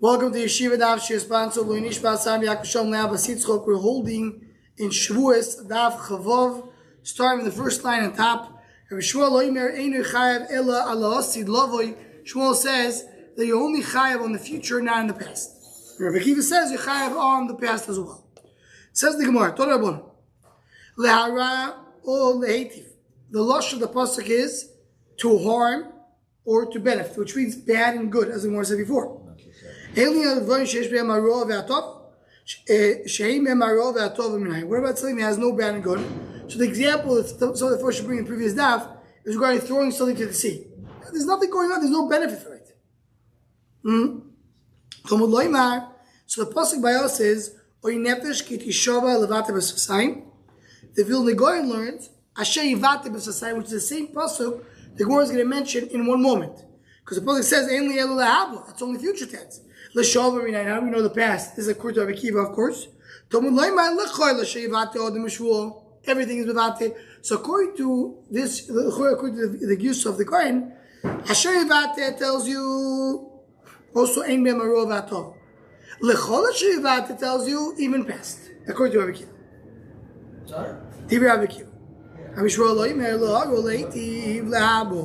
Welcome to Yeshiva Daf Shir Lo Nishba Sam Yakusham Le'Abba Sitzchok. We're holding in Shavuos Daf Chavov, starting with the first line on top. Shmuel says that you're only chayav on the future, not in the past. Rabbi Yechezkel says you're chayav on the past as well. Says the Gemara, Torah Rabbon, lehara or lehetiv. The lush of the pasuk is to harm or to benefit, which means bad and good, as the Gemara said before. What about something that has no bad and good? So the example that some of the first should bring in the previous daf is regarding throwing something to the sea. There's nothing going on, there's no benefit for it. So the pasuk by us is the Vilna Gaon learns Asher Yivate B'Sasayim, which is the same pasuk the Gemara is going to mention in one moment. Because the pasuk says Ein Li'elu Lahabla, that's only future tense. How do we know the past? This is according to Rabbi Akiva, of course. Everything is B'Vate. So according to this, according to the use of the Kohen, Asher Yivate tells you also Ein B'Maro V'Atov. L'chol Asher Yivate tells you even past, according to Rabbi Akiva. Sorry? Rabbi Akiva.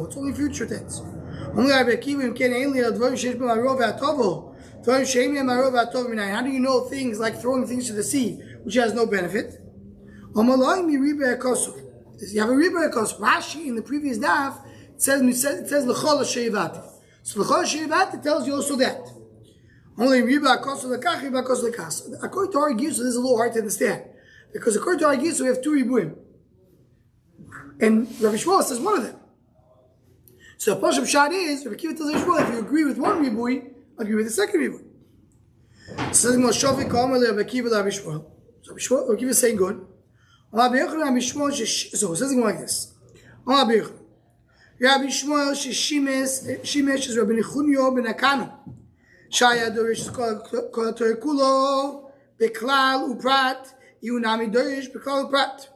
It's only future tense. Only Rabbi Akiva can only advance shesh b'maro v'atovo. How do you know things like throwing things to the sea, which has no benefit? You have a riba ekos. Rashi in the previous daf it says l'chol sheivati. So l'chol sheivati tells you also that. Only riba ekos l'kach, riba ekos l'kas. According to our Giyus, this is a little hard to understand because according to our Giyus, we have two ribuim, and Rabbi Shmuel says one of them. So the Pashup Shad is Rabbi Akiva tells Rabbi Shmuel, if you agree with one ribui, agree with the second ribui. So Rabbi Akiva is saying good. So it says something like this. Rabbi Shmuel Shemesh is Rabbi Nechunyo ben Akanu. Shaya Dorish Kol Torah Kulo Beklal Uprat Yunami Dorish Beklal Uprat.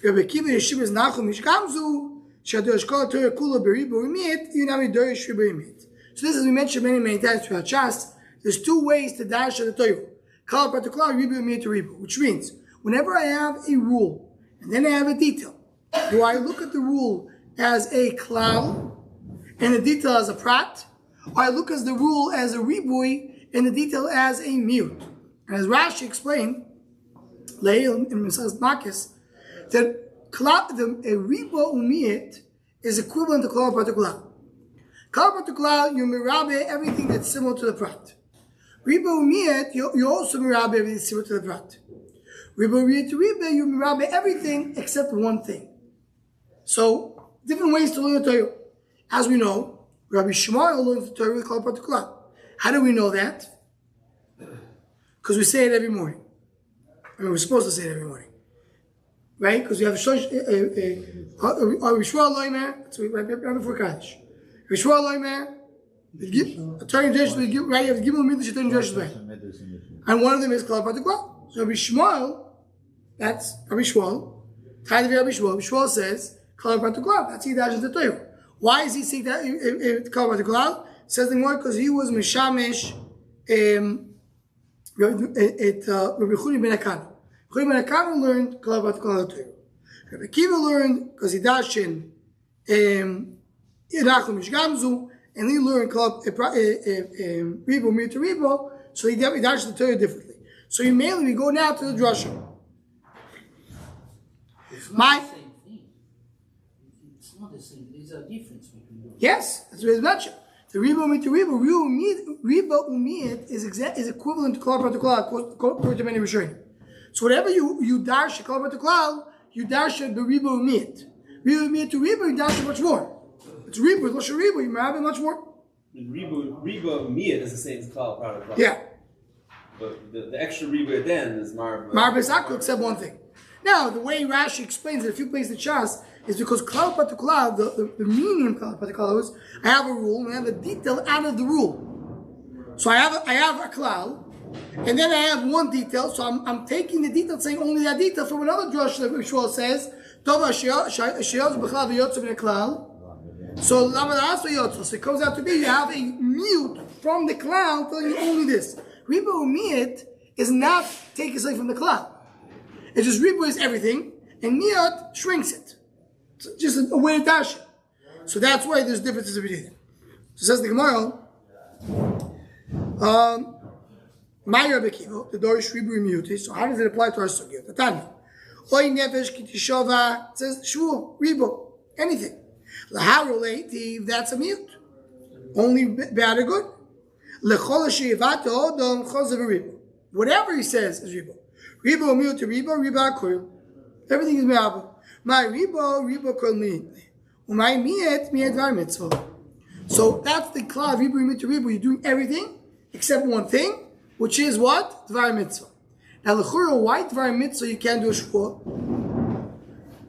Rabbi Akiva Yeshiva is Nachum Mishkamzu. So this, as we mentioned many times throughout Shas, there's two ways to dash the Torah. Kal particular ribu umiyet to ribu, which means whenever I have a rule and then I have a detail, do I look at the rule as a klal and the detail as a prat, or I look at the rule as a ribui and the detail as a miut? And as Rashi explained, Leil in Mesas Makis, that a riba umiyet is equivalent to klal particular. Klal particular, you mirabe everything that's similar to the prat. Riba umiyet, you also mirabe everything that's similar to the prat. Riba umiyet to riba, you mirabe everything except one thing. So, different ways to learn the Torah. As we know, Rabbi Shmuel learns the Torah with klal particular. How do we know that? Because we say it every morning. I mean, we're supposed to say it every morning. Right? Because we have a Rishwa Loimer, so right before Kaddish. Rishwa Loimer, a Torah Jesh, right? You have to give them a midrash, Torah Jesh, and one of them is Klal Patikla. So Rabbi Shmuel, that's Rabbi Shmuel, Rabbi Shmuel says Klal Patikla. That's he dashes the Torah. Why is he saying that Klal Patikla? Says the more because he was Mishamish Rabbi Chuni ben Akan. Rabbi Akiva learned Klal Patikla Torah. Rabbi Akiva learned because he dashed in Irachum Mishgamzu, and he learned Klal Ribo Mir to Ribo, so he dashed the Torah differently. So mainly we go now to the drasha. It's not the same thing. It's not the same. There's a difference between them. Yes, that's what it's mentioned. The Ribo Mir to Ribo, Ribo Umiyat is equivalent to Klal Patikla according to many Rishonim. So whatever you dash a klal partiklal, you dash it the riba umiyat. Riba umiyat to riba, you dash it much more. It's riba, it's losher riba, you have it much more. Riba umiyat is the same as klal partiklal. Yeah. But the extra riba at the end is marba. Marba Zakul, except one thing. Now, the way Rashi explains it a few places in Shas is because klal partiklal, the meaning of klal partiklal is I have a rule and I have a detail out of the rule. So I have a klal. And then I have one detail, so I'm taking the detail, saying only that detail from another drush that Shmuel says, so it comes out to be you have a mute from the klal, telling you only this. Riba u'miyat is not taking something from the klal. It's just riba is everything, and miyat shrinks it. So just a way to dash it. So that's why there's differences between them. So says the Gemara, my Rabbi Kiva, the Dorish Ribu Miyuti. So how does it apply to our sugya? The Tanya. Oy nefesh kitishova says shvu ribu anything. Laharulativ that's a mute. Only bad or good. Lechol sheivata odom chozav ribu. Whatever he says is ribu. Ribu mute to ribu riba koil. Everything is me'abu. My ribu koil mi. Umay miet var mitzvah. So that's the klal ribu mute to ribu. You're doing everything except one thing, which is what? Dvar mitzvah. Now, l'chura, why Dvar mitzvah you can't do a shvuah?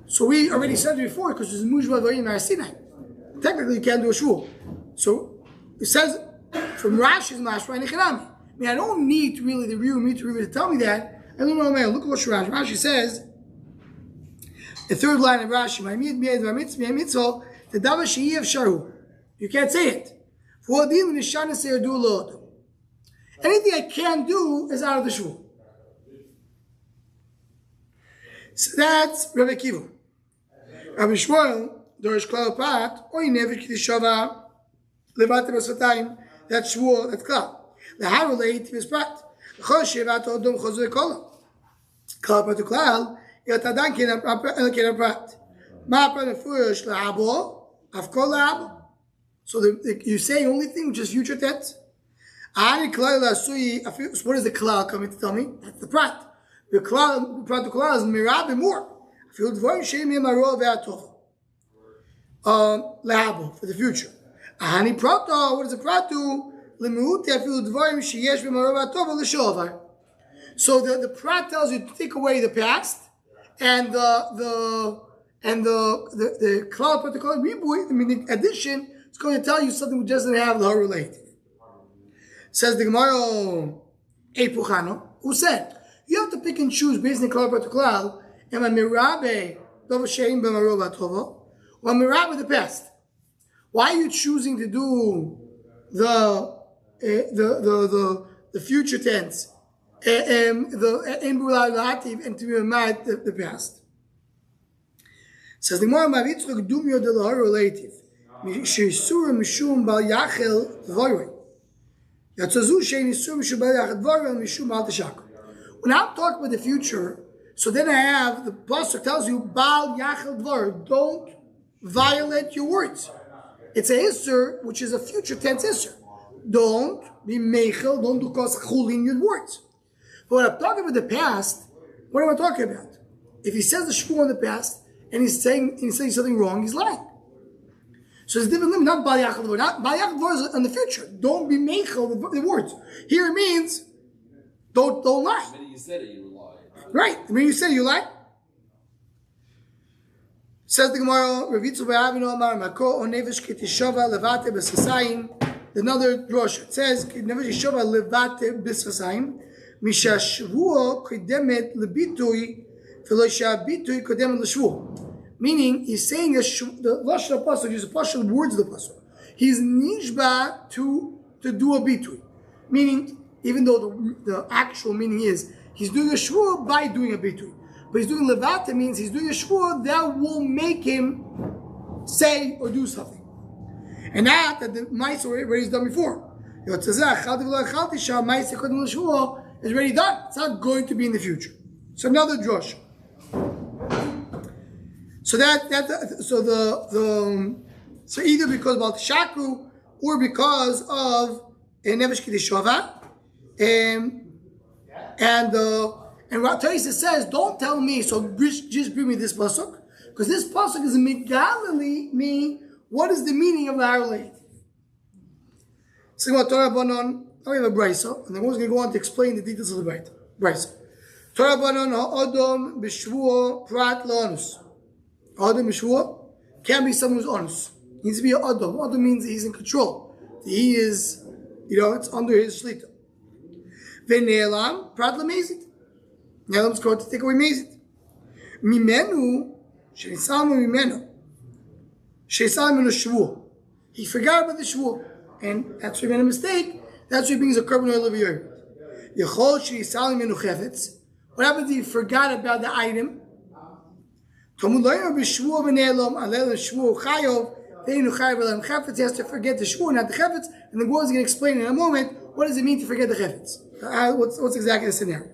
So we already said it before, because there's mujba dvarim marasinai. Technically, you can't do a shvuah. So it says from Rashi's mashma and Echanami. I mean, I don't need really the real me to tell me that. I don't know, man. Look at what Rashi says. The third line of Rashi, Dvar mitzvah, the davar she'iev sharu. You can't say it. For the nishana say do lo. Anything I can do is out of the shvuah. So that's Rabbi Kiva. Rabbi Shmuel, Dorish Klal Pat, Oy Nevish Kitishava, Levate Basvatayim, that's Shmuel, that's Klal. The Harulate is Prat. Chol Shevat Odom Chozwe Kola. Klal Pat to Klal, Yotadan Kina Prat. Ma Prat Furush La'abo, Afkol La'abo. So you say only thing which is future tense. Ani Klal La'asui, what is the Klal coming to tell me? That's the Prat. The klal, the klal is mirab more. I feel dvarim she'im yemaro ve'atov. Lehabo for the future. Ahani prato. What is a prato? Lemuti. I feel dvarim she'yesh yemaro ve'atov l'shovar. So the prat tells you to take away the past, and the klal protocol ribuy. I mean, in addition, it's going to tell you something which doesn't have the relative. Says the Gemara, Epuchano, who said. You have to pick and choose based on klal to klal. Am I mirabe dov shein b'marov atova, or mirabe the past? Why are you choosing to do the future tense, the embulative, and to be mad the past? Says the Gemara, "Mavitzruk dumyo de lahar relative, sheisur mishum bal yachel dvorei. Yatzazu shein isur mishum bal yachel dvorei mishum bal tishakol." When I'm talking about the future, so then I have, the pasuk tells you, Bal Yachel Dvar, don't violate your words. It's a Isser, which is a future tense Isser. Don't be Meichel, don't do cause chulin in your words. But when I'm talking about the past, what am I talking about? If he says the shvuah in the past, and he's saying something wrong, he's lying. So it's different limit, not Bal Yachel Dvar. Bal Yachel Dvar is in the future. Don't be Meichel, the words. Here it means, don't lie. The minute you said it, you lied. Right. The minute you say it, you lie. Says the Gemara, Ravitzu be'avinu amar mako onevish kitishova levate b'sasayim. Another drosha. It says nevish kitishova levate b'sasayim misha shvuo kodemet lebitui v'lo shabitui kodemet l'shvuo. Meaning, he's saying the lashon of pasuk is a partial words of the pasuk. He's nishba to do a bitui, meaning. Even though the actual meaning is he's doing a shvuah by doing a bitui, but he's doing levata means he's doing a shvuah that will make him say or do something, and that the mice already is done before. Is already done. It's not going to be in the future. So another drush. So either because of Shakru or because of Nevesh Kidishova. And Taisa says, don't tell me, so just bring me this pasuk, because this pasuk is megalali me. What is the meaning of the harlate? So we have a brisa, and then we're going to go on to explain the details of the brisa. Torah banon ha'odom b'shvuo prat l'onus. Odom b'shvuo can't be someone who's honest. He needs to be an odom. Odom means he's in control. He is, it's under his shlita. V'ne'elam prat l'mezit. Ne'elam is going to take away mezit. Mimenu she'nisalmu mimenu. She'nisalmu mimenu shvuo. He forgot about the shvuo, and that's why he made a mistake. That's what he brings a korban oil over here. What happens if you forgot about the item? He has to forget the shvuah, not the chefetz, and the Gemara is going to explain in a moment what does it mean to forget the chefetz. What's exactly the scenario?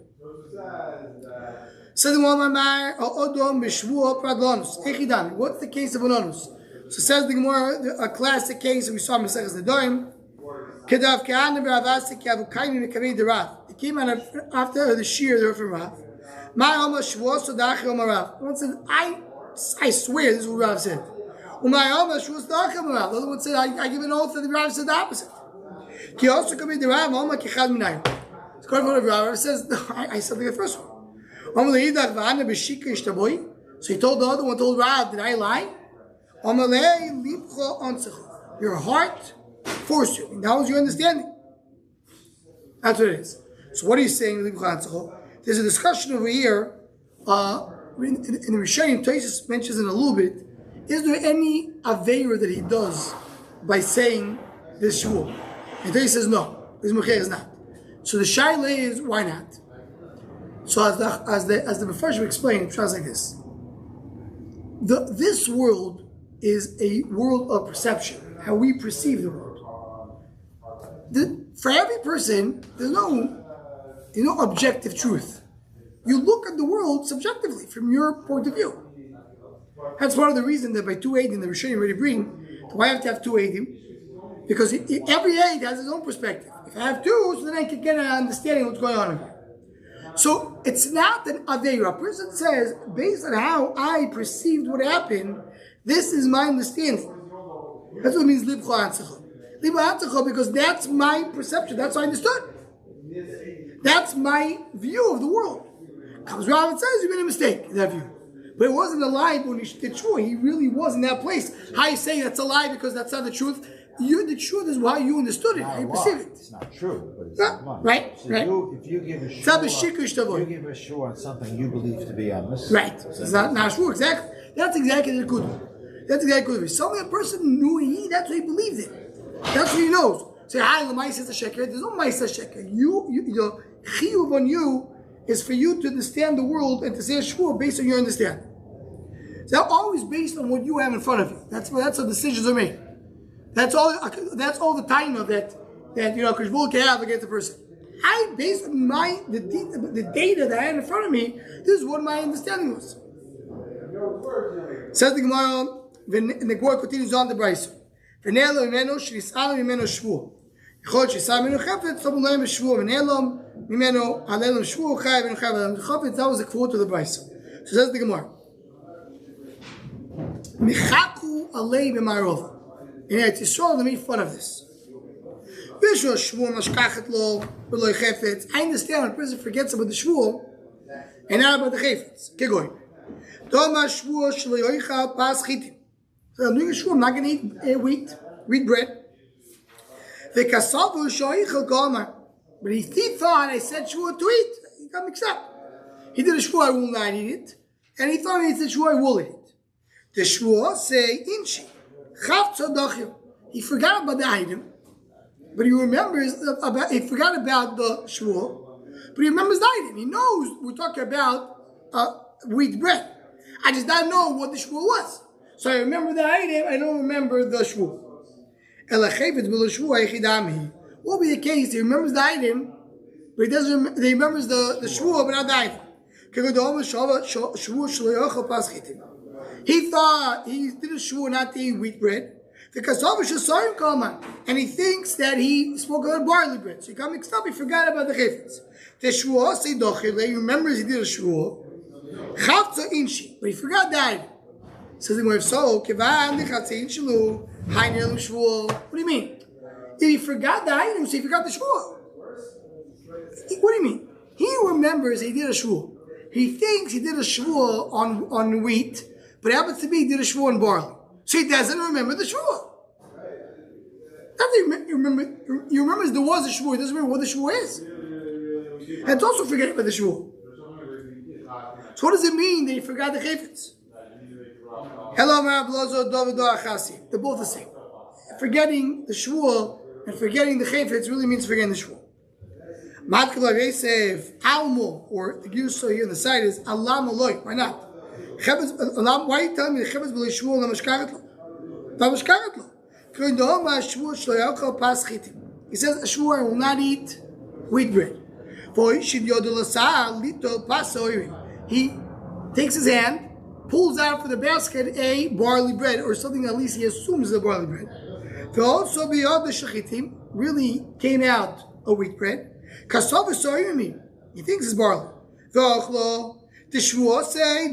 What's the case of an onus? So says the Gemara, a classic case, and we saw in Maseches Nedarim. It came out after the shear there from Rav. One said, I swear this is what Rav said. The other one said, I give an oath that the Rav said the opposite. He also committed the Rav. It's quite funny. Rav says, no, I said the first one. So he told the other one, told Rav, did I lie? Your heart forced you. And that was your understanding. That's what it is. So what are you saying? There's a discussion over here. In the Rishonim, Tosfos mentions it a little bit. Is there any aveira that he does by saying this shvuah? And Tosfos says no. This mecher is not. So the shaila is why not? So as the Mepharshim explained, it sounds like this. This world is a world of perception, how we perceive the world. For every person, there's no objective truth. You look at the world subjectively from your point of view. That's part of the reason that by 2 Eidim, the Rishonim already bring, why I have to have 2 Eidim? Because every Eid has its own perspective. If I have 2, so then I can get an understanding of what's going on here. So it's not an aveira. A person says, based on how I perceived what happened, this is my understanding. That's what it means libcha antzcha. Libcha antzcha, because that's my perception. That's what I understood. That's my view of the world. Because Rav says you made a mistake in that view. But it wasn't a lie when he did true. He really was in that place. How you say that's a lie because that's not the truth? The truth is how you understood it, how you perceive it. It's not true, but it's not lying. Right, so right. If you give a shua on something you believe to be a mistake. Right. So it's not true, exactly. That's exactly the good. That's exactly good. Some of the person knew that's what he believed in. That's what he knows. Say, hi, the mice is a sheker. There's no mice a sheker. The chiyuv on you is for you to understand the world and to say a shvuah based on your understanding. So always based on what you have in front of you. That's how decisions are made. That's all the time of that Kishbul can have against the person. I based on the data that I had in front of me, this is what my understanding was. Says the Gemara, and the Gemara continues on the Brayso. V'ne'elo imenu sh'nis'alam imenu shvuah. Yichol sh'nis'alam imenu chafetz, someone learned shvuah. V'ne'elom imenu alelom shvuah, chayav imenu chayav chafetz. That was the quote of the Brayso. So says the Gemara. Michaku alei b'marova. And Eretz Yisrael, they made fun of this. I understand when a person forgets about the shvuah and not about the chayfetz. Keep going. So I'm doing a shvuah, I'm not going to eat wheat bread. But he thought I said shvuah to eat. He got mixed up. He did a shvuah, I will not eat it. And he thought he said shvuah, I will eat it. The shvuah say, inchi. He forgot about the item, but he remembers he forgot about the shvuah, but he remembers the item. He knows we're talking about wheat bread. I just don't know what the shvuah was. So I remember the item, I don't remember the shvuah. What will be the case? He remembers the item, but he doesn't. He remembers the shvuah, but not the item. He thought he did a shvuah not to eat wheat bread. And he thinks that he spoke about barley bread. So he got mixed up, he forgot about the chayfetz. The shvuah say dochile, he remembers he did a shvuah. Chavtza inshi, but he forgot that. Says the Gemara, so kevan lechatza inshilu hainel shvuah. What do you mean? If he forgot the item, so he forgot the shvuah. What do you mean? He remembers he did a shvuah. He thinks he did a shvuah on wheat, but it happens to be he did a shvuah on barley. So he doesn't remember the shvuah. He remembers there was a shvuah. He doesn't remember what the shvuah is. And it's also forgetting about the shvuah. So what does it mean that he forgot the chayfetz? Hello, They're both the same. Forgetting the shvuah and forgetting the chayfetz really means forgetting the shvuah. Matkala Yosef Almo, or the Gusah here on the side is Alam Aloy. Why not? Why are you telling me the Chevez b'li shvuah la mashkaret lo? La mashkaret lo. He says, a shvuah will not eat wheat bread. He takes his hand, pulls out for the basket a barley bread, or something at least he assumes is a barley bread. Really came out a wheat bread. He thinks it's barley. The shvuah say,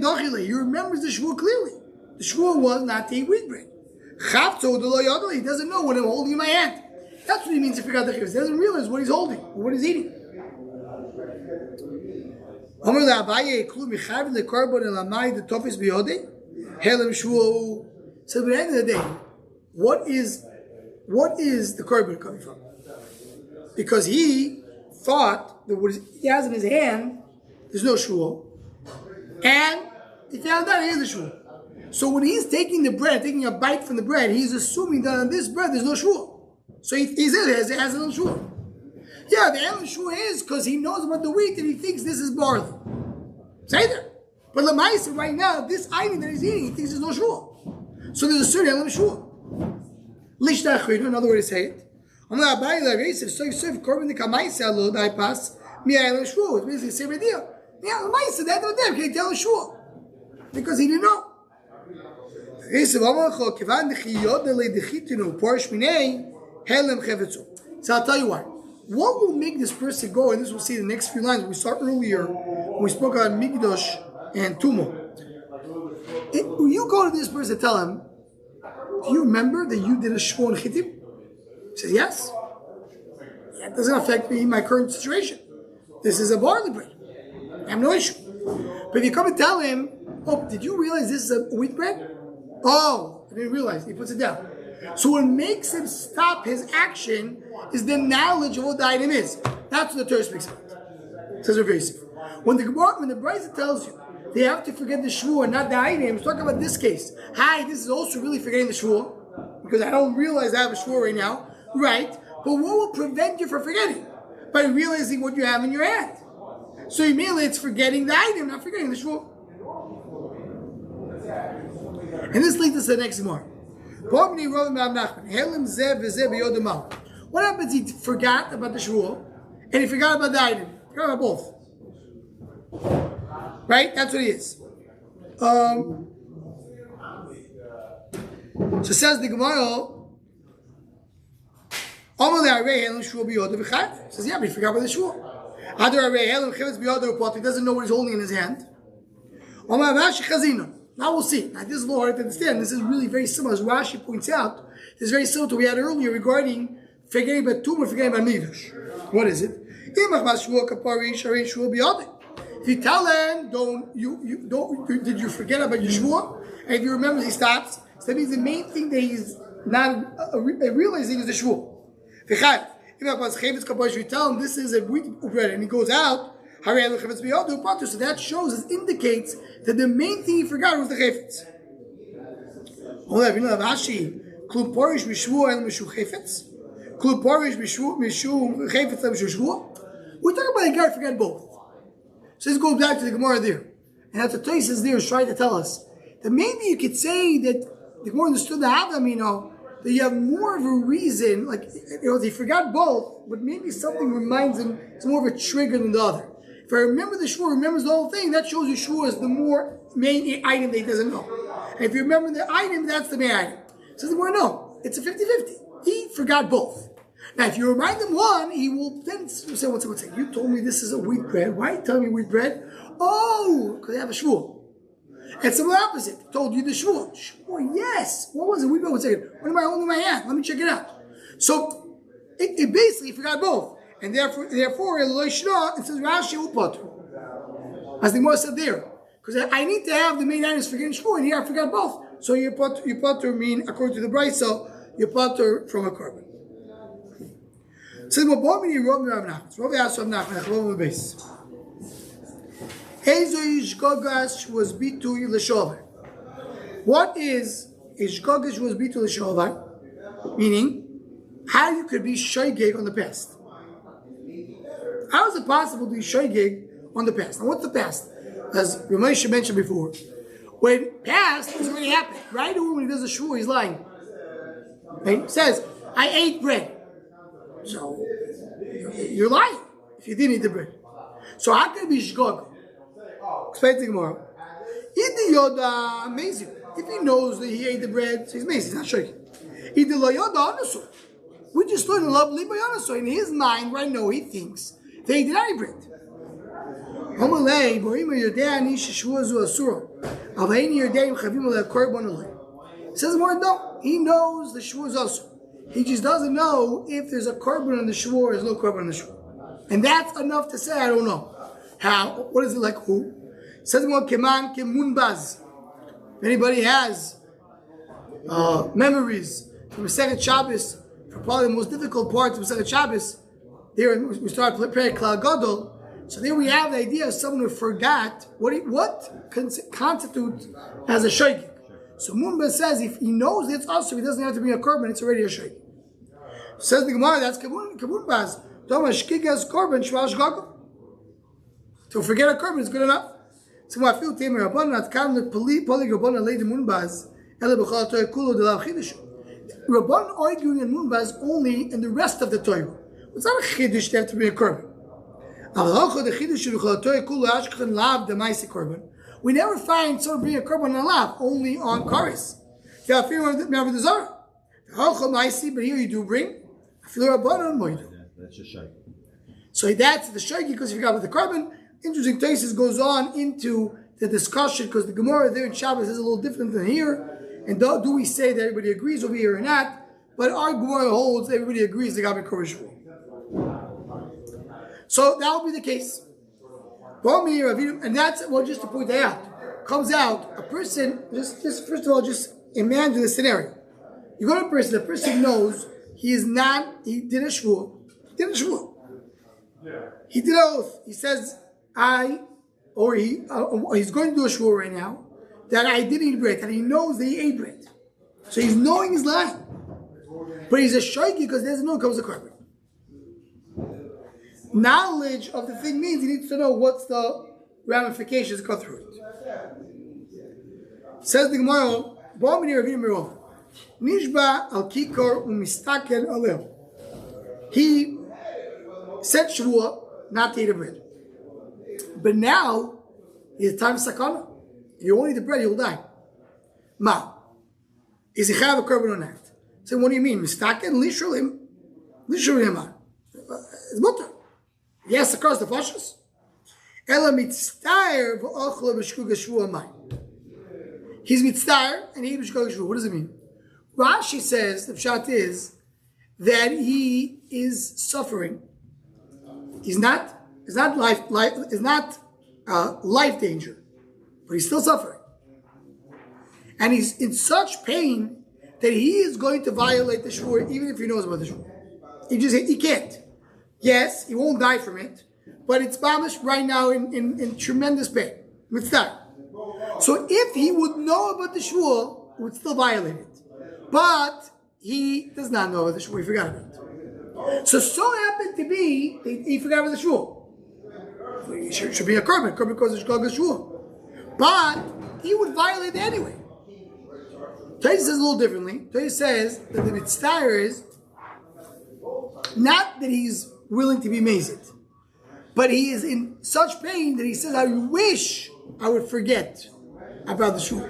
he remembers the shvuah clearly. The shvuah was not to eat wheat bread. He doesn't know what I'm holding in my hand. That's what he means if he forgot the chivas. He doesn't realize what he's holding or what he's eating. So at the end of the day, what is the korban coming from? Because he thought that what he has in his hand, there's no shvuah, and he found out he has a shvuah. So when he's taking the bread, taking a bite from the bread, he's assuming that on this bread there's no shvuah. So he says it has a little shvuah. Yeah, the only shvuah is because he knows about the wheat and he thinks this is barley. Say there. But Lamaisa right now, this item that he's eating, he thinks there's no shvuah. So there's a certain element of shvuah. Lishtachridu, another way to say it. I'm not buying the Yosef. So Yosef korban the kamaisa lo daipas mi ayel shvuah. It's basically the same idea. Yeah, Lamaisa that don't have can't tell shvuah because he didn't know. So I'll tell you why. What will make this person go, and this we'll see in the next few lines, we start earlier when we spoke about Migdosh and Tumo. When you go to this person and tell him, do you remember that you did a Shvuah and Chitim? He says, yes. That doesn't affect me in my current situation. This is a barley bread. I have no issue. But if you come and tell him, oh, did you realize this is a wheat bread? Oh, I didn't realize. He puts it down. So what makes him stop his action is the knowledge of what the item is. That's what the Torah speaks about. It says Rav Yosef. When the Brisa tells you they have to forget the shvuah, not the item, talk about this case. Hi, this is also really forgetting the shvuah because I don't realize I have a shvuah right now. Right? But what will prevent you from forgetting? By realizing what you have in your hand. So immediately it's forgetting the item, not forgetting the shvuah. And this leads us to the next Gemara. What happens? He forgot about the shvuah and he forgot about the item. He forgot about both. Right? That's what he is. So says the Gemara. Says, yeah, but he forgot about the shvuah. He doesn't know what he's holding in his hand. Now we'll see. Now this is a little hard to understand. This is really very similar, as Rashi points out. This is very similar to what we had earlier regarding forgetting about tumor, forgetting about midrash. What is it? If you tell him, did you forget about your shvuah? And if he remembers, he stops. So that means the main thing that he's not realizing is the shvuah. If you tell him this is a wheat bread and he goes out, so that shows, it indicates that the main thing he forgot was the chayfetz. We're talking about a guy who forgot both. So let's go back to the Gemara there. And that's what Tosfos there is trying to tell us. That maybe you could say that the Gemara understood the Havamino, that you have more of a reason, like, they forgot both, but maybe something reminds him, it's more of a trigger than the other. If I remember the shvuah, remembers the whole thing, that shows you shvuah is the more main item that he doesn't know. And if you remember the item, that's the main item. So the Gemara, no, it's a 50-50. He forgot both. Now, if you remind him one, he will then say, one second, you told me this is a wheat bread. Why are you telling me wheat bread? Oh, because I have a shvuah. And some opposite. Told you the shvuah. Shvuah, yes. What was it? Wheat bread. 1 second. What am I holding in my hand? Let me check it out. So, it basically forgot both. And therefore, it says Rashi upotu. As the Gemara said there. Because I need to have the main items forgetting shvuah, and here I forgot both. So you potter mean, according to the Brisa, so you potter from a korban. Says Rav asked Rav Nachman, the base. Was bitu l'shovar. What is ishgogash was bitu l'shovar? Meaning, how you could be shoygig on the past. How is it possible to be shoygig on the past? Now, what's the past? As Ramesh mentioned before, when past has already happened, right? When he does a shvur, he's lying. Right? He says, I ate bread. So, you're lying if you didn't eat the bread. So how can it be shgog? Explain to Gemara. Eat the yoda, amazing. If he knows that he ate the bread, so he's amazing, he's not shaking. Eat the yoda, anaso. We just learned a love liba anaso. In his mind, right now, he thinks that he did not eat bread. It says more, no, he knows the shvur is also. He just doesn't know if there's a korban on the shvur or there's no korban on the shvur. And that's enough to say, I don't know. How? What is it like? Who? It says more, keman kemunbaz. If anybody has memories from Masechet Shabbos, for probably the most difficult parts of Masechet Shabbos, there we start preparing Klal Gadol. So there we have the idea of someone who forgot what constitutes as a shaykh. So Munbaz says if he knows it's also, he doesn't have to bring a korban, it's already a shaykh. Says the Gemara, that's Munbaz. To forget a korban is good enough. So I feel Tamer Rabban not come the poly Rabban lady Munbaz ele b'chol Torah kulo de lav chidush. Rabban arguing in Munbaz only in the rest of the Torah. It's not a chidush to have to bring a korban. We never find someone bring a korban on a lav, only on karis. But here you do bring. That's a shaykh. So that's the shaykh because if you got with the korban. Interesting thesis goes on into the discussion because the Gemara there in Shabbos is a little different than here. And do we say that everybody agrees over here or not? But our Gemara holds everybody agrees they got to be korban shvur. So that will be the case. And that's, well, just to point that out, comes out, a person, just first of all, just imagine the scenario. You go to a person, the person knows he did a shvur. He did an oath. He says, he's going to do a shvur right now, that I didn't eat bread, and he knows that he ate bread. So he's knowing he's lying. But he's a shaykh because he doesn't know it comes to korban. Knowledge of the thing means he needs to know what's the ramifications that go through it. Says the Gemara, Nishba al kikor umistakel alel. He said shvur not to eat the bread. But now, it's time sakana. If you won't eat the bread, you'll die. Ma. Is he chayav a korban or not? So what do you mean? Mistaken? Literally. It's mutter. Yes, across the fashas. Ela mitztayer v'ochla b'shkuga shvu amay. He's mitztayer and he ate b'shkuga shvu. What does it mean? Rashi says, the pshat is, that he is suffering. He's not life danger, but he's still suffering, and he's in such pain that he is going to violate the shvur, even if he knows about the shvur. He can't. Yes, he won't die from it, but it's mamish right now in tremendous pain. With that, so if he would know about the shvur, he would still violate it, but he does not know about the shvur. He forgot about it. So happened to be he forgot about the shvur. He should be a korban because it's called a shvur. But he would violate it anyway. Tais says a little differently. Tais says that the mitzvah is not that he's willing to be mazed, but he is in such pain that he says, I wish I would forget about the shvur.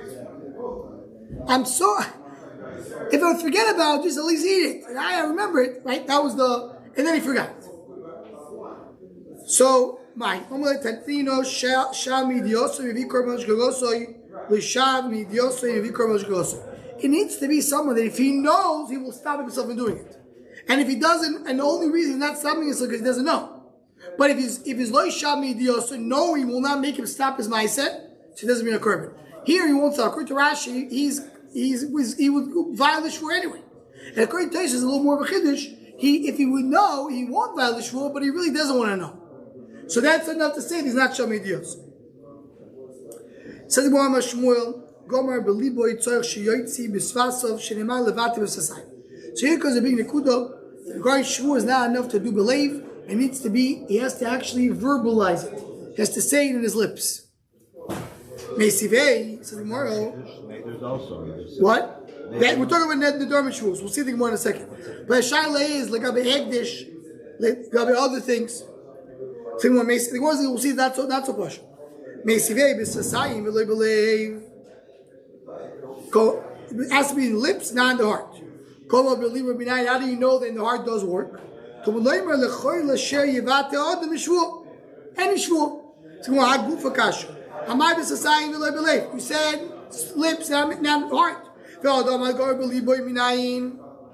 If I would forget about it, just at least eat it. And I remember it, right? That was and then he forgot. So, it needs to be someone that if he knows, he will stop himself from doing it. And if he doesn't, and the only reason he's not stopping is because he doesn't know. But if he's lo yishav midioso, knowing will not make him stop his mindset, so he doesn't mean a korban. Here he won't stop. According to Rashi, he would violate shvur anyway. And according to Taish, is a little more of a chiddush. If he would know, he won't violate shvur, but he really doesn't want to know. So that's enough to say he's not Shamei Dios. Says the Gemara Shmuel, Gomer beliboy tzorch sheyoytzi b'svasov shenemar levati b'sasai. So here goes a big nekudo. regarding Shavuos is not enough to do believe. It needs to be, he has to actually verbalize it. He has to say it in his lips. Meisivei, says tomorrow. What? We're talking about the Dharma Shavuos. We'll see the Gemara in a second. But Shaila is like a Hegdish, like other things. So the Gemara we'll see that's so posh. Meisivei b'sasayim v'loy believe. It has to be in the lips, not in the heart. How do you know that in the heart does work? Any shvuah. You said lips, not heart.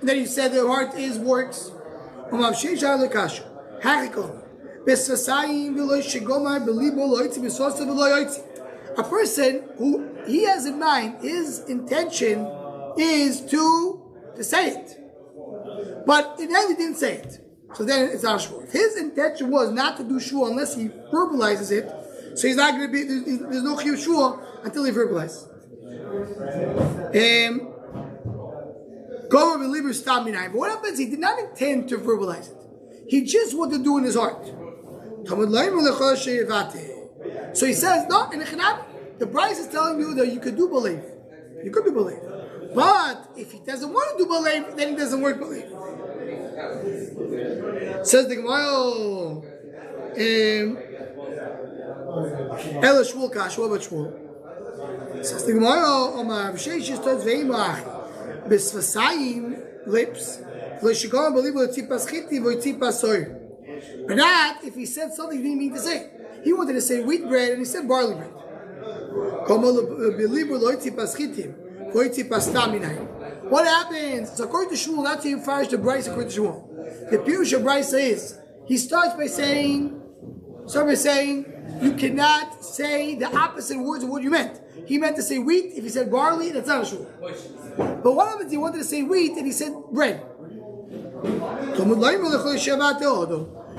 And then you said the heart is works. A person who he has in mind, his intention is to say it. But in the end he didn't say it. So then it's not a shvuah. If his intention was not to do shvuah unless he verbalizes it, so he's not going to be, there's no chiyuv shvuah until he verbalizes. But what happens? He did not intend to verbalize it. He just wanted to do it in his heart. So he says, no, in the Bryce is telling you that you could do believe. You could do believe. But if he doesn't want to do believe, then he doesn't work believe. Says the Gemara, Ela Shmuel Kash, what about Shmuel? Says the Gemara, Omar V'sheish starts ve'imach b'svasayim lips v'shigam believe v'tzipas chiti v'tzipas soy. But not if he said something he didn't mean to say. He wanted to say wheat bread and he said barley bread. What happens? So according to Shmuel, that's how you finish the Bryce according to Shmuel. The Pirush of Bryce is, he starts by saying, you cannot say the opposite words of what you meant. He meant to say wheat. If he said barley, that's not a Shmuel. But what happens? He wanted to say wheat and he said bread.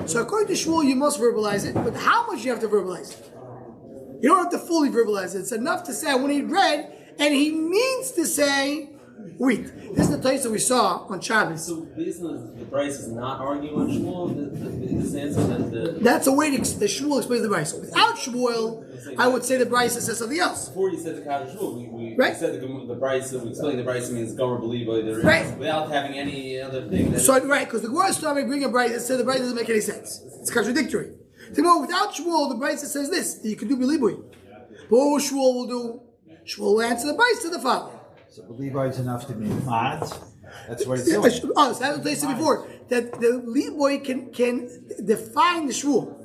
So according to Shmuel, you must verbalize it. But how much do you have to verbalize it? You don't have to fully verbalize it. It's enough to say, I want to eat bread, and he means to say wheat. This is the taste that we saw on Shabbos. So the Bryce is not arguing on Shmuel? The answer that that's a way the Shmuel explains the Bryce. Without Shmuel, I would say the Bryce says something else. Before you said the Kaddish Shmuel, we right. said the Bryce, we explained the Bryce means Gomer Believa, right. Without having any other thing. So, right, because the Gemara started bringing a Bryce that said the Bryce doesn't make any sense. It's contradictory. So, without Shmuel, the Bryce says this, you can do Belibui. But what Shmuel will do? Shmuel will answer the Bryce to the father. So Levi is enough to be mad. That's what it's doing. So that's what they said before. That the Levi can define the Shmuel.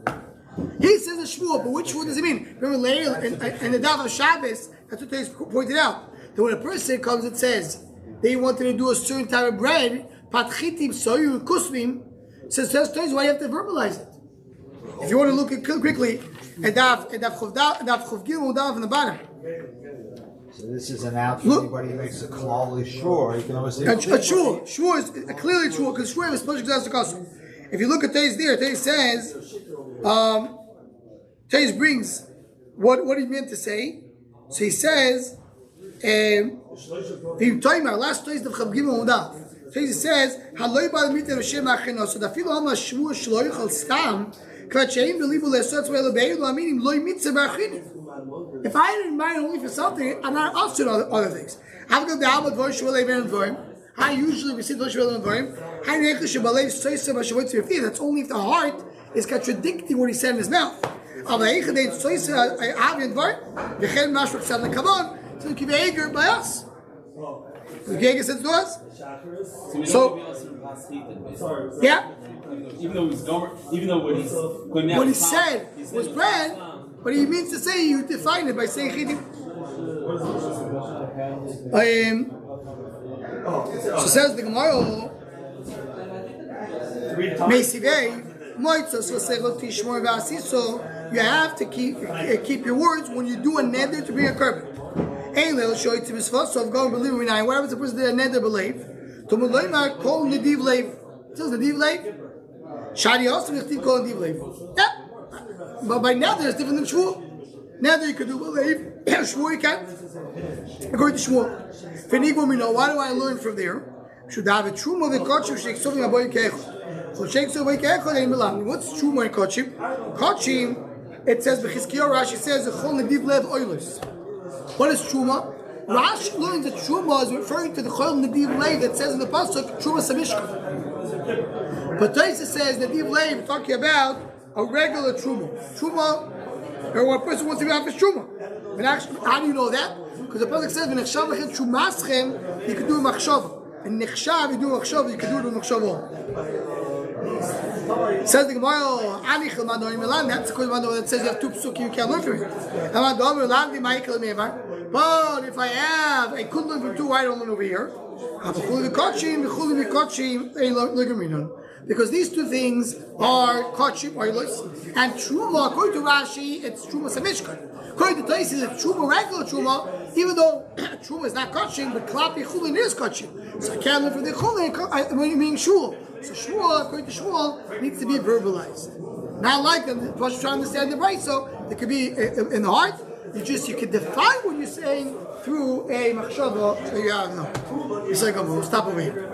He says a Shmuel, but which Shmuel does he mean? Remember later in the Daf of Shabbos, that's what they pointed out. That when a person comes and says they wanted to do a certain type of bread, patchitim soyu kusmim, says why you have to verbalize it. If you want to look at quickly at Daf Chav Gimel Daf on the bottom. So this is an out for anybody who makes a klali sure. You can always say a shur is clearly true because shur is supposed to exhaust the custom. If you look at Teis there, Teis says, Teis brings what he meant to say. So he says, the last Teis of Chav Gimel Daf. Teis says, "Haloi bal mitem Hashem acheno." So the filo hama shmur shloich al stam. If I had in mind only for something, I'm not also doing other things. I usually receive those that's only if the heart is contradicting what he said in his mouth. So it can be anger by us. The Gege says to us. So, yeah. Even though what he said was bread, but he means to say you define it by saying chidim. So says the Gemara, you have to keep your words when you do a neder to bring a korban. So if God believe in what happens if a person did a neder believe? Call nediv leiv. It says nediv leiv. Shadi also we call nediv leiv. Yeah. But by neder it's different than shvuah. Neder you could do believe. Shvuah you can't. According to shvuah. Why do I learn from there? should have a truma the kochim sheiksuvim aboy keichod. So sheiksuvim aboy keichod ain't belong. What's truma and kochim? Kochim, it says b'chizkiyahu Rashi says the chol nediv lev oilers. What is truma? Rashi learns that truma is referring to the chol nediv lev that says in the pasuk truma samishka. But Taisa says nediv lev talking about a regular truma. Truma, or what a person wants to be off his truma. But actually, how do you know that? Because the pasuk says v'nechshav lechem trumaschem, you can do a machshava. And nechshav, you do a machshava, you can do it with machshava. Says the Gemara, that's the question that says you have two psukim, you can't learn from it. But if I have, I could learn from two, I don't learn over here. Because these two things are kochim oilers, and truma, according to Rashi, it's truma samishka. According to Tais, it's truma regular truma, even though truma is not kochim, but klapi chulin is kochim. So I can't learn from the chulin when you mean shul. So shul, according to shul, needs to be verbalized. Not like the Pasha trying to understand the right, so it could be in the heart. You can define what you're saying through a machshava. So you have no. Stop over here.